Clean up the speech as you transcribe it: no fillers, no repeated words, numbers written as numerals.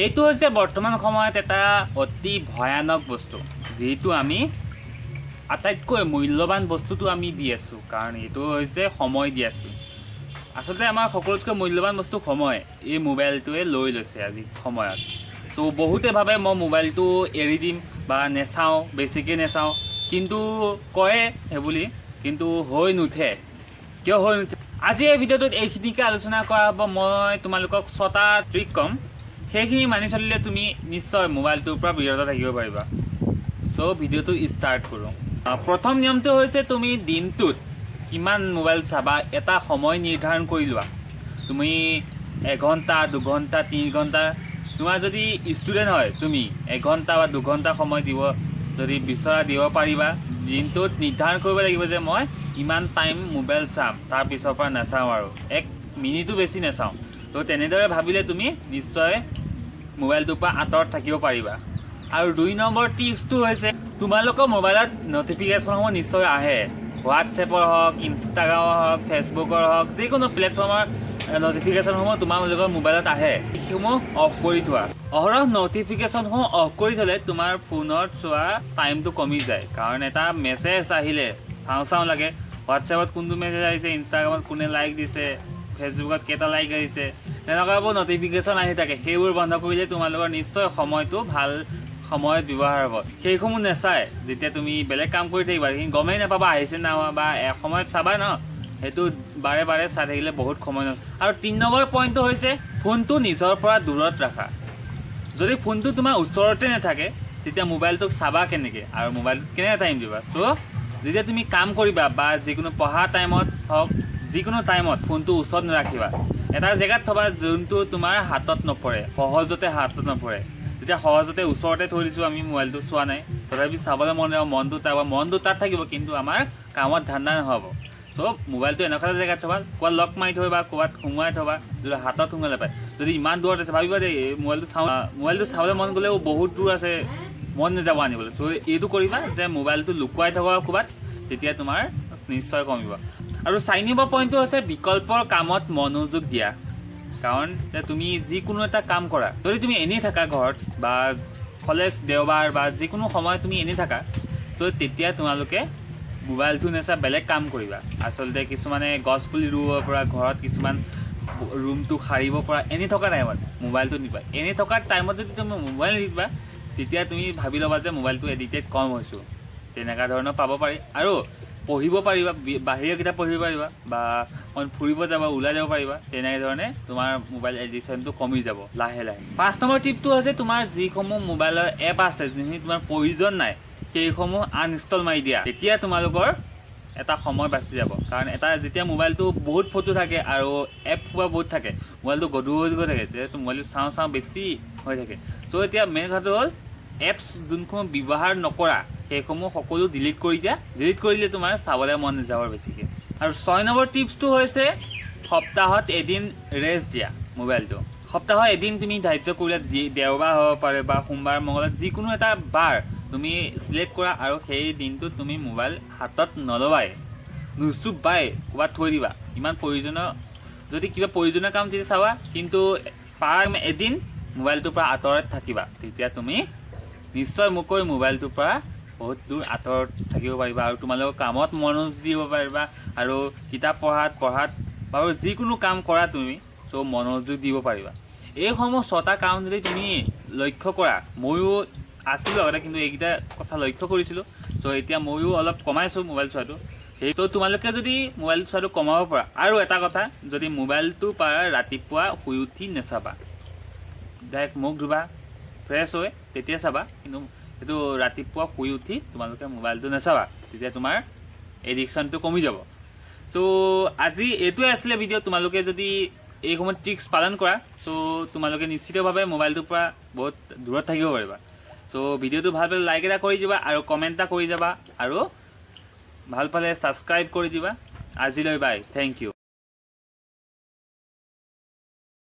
এইটো হৈছে বৰ্তমান সময়ত এটা অতি ভয়ানক বস্তু, যিটো আমি আটাইতকৈ মূল্যৱান বস্তুটো আমি দি আছোঁ, কাৰণ এইটো হৈছে সময় দি আছোঁ। আচলতে আমাৰ সকলোতকৈ মূল্যৱান বস্তু সময়, এই মোবাইলটোৱে লৈ লৈছে আজি সময়ত। চ' বহুতে ভাবে মই মোবাইলটো এৰি দিম বা নেচাওঁ, বেছিকৈ নেচাওঁ, কিন্তু কয় সেইবুলি, কিন্তু হৈ নুঠে। কিয় হৈ নুঠে? আজি এই ভিডিঅ'টোত এইখিনিকে আলোচনা কৰা হ'ব। মই তোমালোকক 6টা ট্ৰিক ক'ম, সেইখিনি মানি চলিলে তুমি নিশ্চয় মোবাইলটোৰ পৰা বিৰত থাকিব পাৰিবা। চ' ভিডিঅ'টো ষ্টাৰ্ট কৰোঁ। প্ৰথম নিয়মটো হৈছে তুমি দিনটোত কিমান মোবাইল চাবা এটা সময় নিৰ্ধাৰণ কৰি লোৱা। তুমি 1 ঘণ্টা, 2 ঘণ্টা, 3 ঘণ্টা, তোমাৰ যদি ষ্টুডেণ্ট হয় তুমি 1 ঘণ্টা বা 2 ঘণ্টা সময় যদি বিচৰা দিব পাৰিবা। দিনটোত নিৰ্ধাৰণ কৰিব লাগিব যে মই ইমান টাইম মোবাইল চাম, তাৰপিছৰ পৰা নাচাওঁ আৰু 1 মিনিটো বেছি নাচাওঁ। তো তেনেদৰে ভাবিলে তুমি নিশ্চয় মোবাইলটোৰ পৰা আঁতৰত থাকিব পাৰিবা। আৰু 2 নম্বৰ টিপছটো হৈছে তোমালোকৰ মোবাইলত নটিফিকেশ্যনসমূহ নিশ্চয় আহে। হোৱাটছএপৰ হওক, ইনষ্টাগ্ৰামৰ হওক, ফেচবুকৰ হওক, যিকোনো প্লেটফৰ্মৰ নটিফিকেশ্যনসমূহ তোমালোকৰ মোবাইলত আহে। সেইসমূহ অফ কৰি থোৱা। অহৰহ নটিফিকেশ্যনসমূহ অফ কৰি থ'লে তোমাৰ ফোনত চোৱা টাইমটো কমি যায়। কাৰণ এটা মেছেজ আহিলে চাওঁ লাগে, হোৱাটছএপত কোনটো মেছেজ আহিছে, ইনষ্টাগ্ৰামত কোনে লাইক দিছে, ফেচবুকত কেইটা লাইক আহিছে, তেনেকুৱাবোৰ নটিফিকেশ্যন আহি থাকে। সেইবোৰ বন্ধ কৰিলে তোমালোকৰ নিশ্চয় সময়টো ভাল সময়ত ব্যৱহাৰ হ'ব। সেইসমূহ নেচাই যেতিয়া তুমি বেলেগ কাম কৰি থাকিবা, সেইখিনি গমেই নাপাবা আহিছে না বা এসময়ত চাবা ন, সেইটো বাৰে বাৰে চাই থাকিলে বহুত সময় নষ্ট। আৰু 3 নম্বৰ পইণ্টটো হৈছে ফোনটো নিজৰ পৰা দূৰত ৰাখা। যদি ফোনটো তোমাৰ ওচৰতে নাথাকে তেতিয়া মোবাইলটোক চাবা কেনেকৈ আৰু মোবাইলটোত কেনেকৈ টাইম দিবা? চ' যেতিয়া তুমি কাম কৰিবা বা যিকোনো পঢ়া টাইমত হওক, যিকোনো টাইমত ফোনটো ওচৰত নাৰাখিবা। এটা জেগাত থবা যোনটো তোমাৰ হাতত নপৰে, সহজতে হাতত নপৰে। যেতিয়া সহজতে ওচৰতে থৈ দিছোঁ আমি, মোবাইলটো চোৱা নাই, তথাপি চাবলৈ মন যাব, মনটো তাত থাকিব, কিন্তু আমাৰ কামত ধান্দা নহ'ব। চ' মোবাইলটো এনেকুৱা এটা জেগাত থবা, ক'ৰবাত লক মাৰি থবা, ক'ৰবাত সোমোৱাই থবা, যদি হাতত সোমালে পায়। যদি ইমান দূৰত আছে ভাবিবা যে মোবাইলটো চাবলৈ মন গ'লেও বহুত দূৰ আছে, মন নাযাব আনিবলৈ। চ' এইটো কৰিবা যে মোবাইলটো লুকুৱাই থবা ক'ৰবাত, তেতিয়া তোমাৰ নিশ্চয় কমিব। আৰু 4 নম্বৰ পইণ্টটো হৈছে বিকল্পৰ কামত মনোযোগ দিয়া। কাৰণ তুমি যিকোনো এটা কাম কৰা, যদি তুমি এনেই থাকা ঘৰত বা কলেজ দেওবাৰ বা যিকোনো সময়ত তুমি এনেই থাকা, ত' তেতিয়া তোমালোকে মোবাইলটো নেচাই বেলেগ কাম কৰিবা। আচলতে কিছুমানে গছ পুলি ৰুব পৰা, ঘৰত কিছুমান ৰুমটো সাৰিব পৰা, এনেই থকা টাইমত মোবাইলটো নিবা। এনেই থকাৰ টাইমত যদি তুমি মোবাইল নিবা, তেতিয়া তুমি ভাবি ল'বা যে মোবাইলটো এডিক্টেড কম হৈছোঁ, তেনেকুৱা ধৰণৰ পাব পাৰি। আৰু পঢ়িব পাৰিবা, বাহিৰা কিতাপ পঢ়িব পাৰিবা বা ফুৰিব যাবা, ওলাই যাব পাৰিবা। তেনেধৰণে তোমাৰ মোবাইল এডিকশ্যনটো কমি যাব লাহে লাহে। 5 নম্বৰ টিপটো হৈছে তোমাৰ যিসমূহ মোবাইলৰ এপ আছে যিখিনি তোমাৰ প্ৰয়োজন নাই, সেইসমূহ আনইনষ্টল মাৰি দিয়া। তেতিয়া তোমালোকৰ এটা সময় বাচি যাব। কাৰণ যেতিয়া মোবাইলটো বহুত ফটো থাকে আৰু এপ বহুত থাকে, মোবাইলটো গধুৰ হৈ গৈ থাকে, তেতিয়া মোবাইলটো চাওঁ বেছি হৈ থাকে। চ' এতিয়া মেইন কথাটো হ'ল এপছ যোনসমূহ ব্যৱহাৰ নকৰা সেইসমূহ সকলো ডিলিট কৰি দিয়া। ডিলিট কৰিলে তোমাৰ চাবলৈ মন নাযাব বেছিকৈ। আৰু 6 নম্বৰ টিপছটো হৈছে সপ্তাহত এদিন ৰেষ্ট দিয়া মোবাইলটো। সপ্তাহত এদিন তুমি ধাৰ্য কৰিলে, দেওবাৰ হ'ব পাৰে বা সোমবাৰ, মঙলবাৰ, যিকোনো এটা বাৰ তুমি চিলেক্ট কৰা আৰু সেই দিনটোত তুমি মোবাইল হাতত নল'বাই, নুচুবাই, ক'ৰবাত থৈ দিবা। ইমান প্ৰয়োজনীয় যদি কিবা প্ৰয়োজনীয় কাম তেতিয়া চাবা, কিন্তু এদিন মোবাইলটোৰ পৰা আঁতৰত থাকিবা। তেতিয়া তুমি নিশ্চয় মোকৈ মোবাইলটোৰ পৰা বহুত দূৰ আঁতৰত থাকিব পাৰিবা আৰু তোমালোকৰ কামত মনোযোগ দিব পাৰিবা। আৰু কিতাপ পঢ়াত বাৰু যিকোনো কাম কৰা তুমি, চ' মনোযোগ দিব পাৰিবা। এইসমূহ 6টা কাম যদি তুমি লক্ষ্য কৰা, ময়ো আছিলোঁ আগতে কিন্তু এইকেইটা কথা লক্ষ্য কৰিছিলোঁ, চ' এতিয়া ময়ো অলপ কমাইছোঁ মোবাইল চোৱাটো। চ' তোমালোকে যদি মোবাইল চোৱাটো কমাব পৰা, আৰু এটা কথা, যদি মোবাইলটো পাৰা ৰাতিপুৱা শুই উঠি নেচাবা, ডাইৰেক্ট মুখ ধুবা, ফ্ৰেছ হৈ তেতিয়া চাবা। কিন্তু সেইটো ৰাতিপুৱা শুই উঠি তোমালোকে মোবাইলটো নেচাবা, তেতিয়া তোমাৰ এডিকশ্যনটো কমি যাব। চ' আজি এইটোৱে আছিলে ভিডিঅ'। তোমালোকে যদি এই সময়ত ট্ৰিক্স পালন কৰা, চ' তোমালোকে নিশ্চিতভাৱে মোবাইলটোৰ পৰা বহুত দূৰত থাকিব পাৰিবা। চ' ভিডিঅ'টো ভাল পালে লাইক এটা কৰি দিবা আৰু কমেণ্ট এটা কৰি যাবা, আৰু ভাল পালে ছাবস্ক্ৰাইব কৰি দিবা। আজিলৈ বাই, থেংক ইউ।